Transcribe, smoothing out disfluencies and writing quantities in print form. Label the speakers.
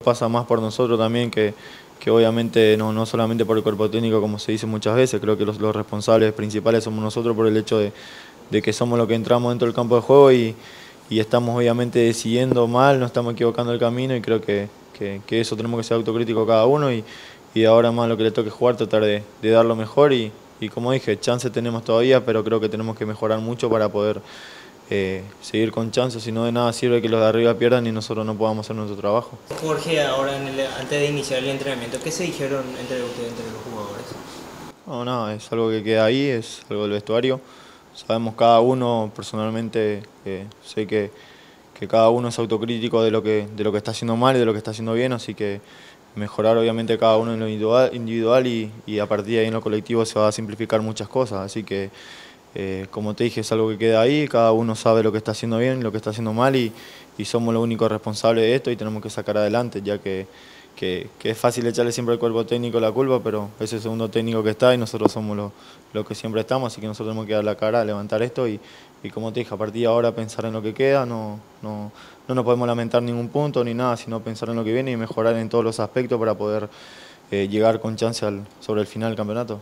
Speaker 1: pasa más por nosotros también que obviamente no solamente por el cuerpo técnico como se dice muchas veces, creo que los responsables principales somos nosotros por el hecho de que somos los que entramos dentro del campo de juego y estamos obviamente decidiendo mal, nos estamos equivocando el camino y creo que eso tenemos que ser autocríticos cada uno y ahora más lo que le toque jugar, tratar de dar lo mejor y como dije, chance tenemos todavía, pero creo que tenemos que mejorar mucho para poder seguir con chances, si no de nada sirve que los de arriba pierdan y nosotros no podamos hacer nuestro trabajo.
Speaker 2: Jorge, ahora antes de iniciar el entrenamiento, ¿qué se dijeron entre ustedes, entre los jugadores?
Speaker 1: No, nada, es algo que queda ahí, es algo del vestuario. Sabemos cada uno, personalmente, sé que cada uno es autocrítico de lo que está haciendo mal y de lo que está haciendo bien, así que mejorar obviamente cada uno en lo individual y a partir de ahí en lo colectivo se va a simplificar muchas cosas, así que como te dije es algo que queda ahí, cada uno sabe lo que está haciendo bien, lo que está haciendo mal y somos los únicos responsables de esto y tenemos que sacar adelante, ya que es fácil echarle siempre al cuerpo técnico la culpa, pero es el segundo técnico que está y nosotros somos los que siempre estamos, así que nosotros tenemos que dar la cara, levantar esto y como te dije, a partir de ahora pensar en lo que queda, no nos podemos lamentar ningún punto ni nada, sino pensar en lo que viene y mejorar en todos los aspectos para poder llegar con chance sobre el final del campeonato.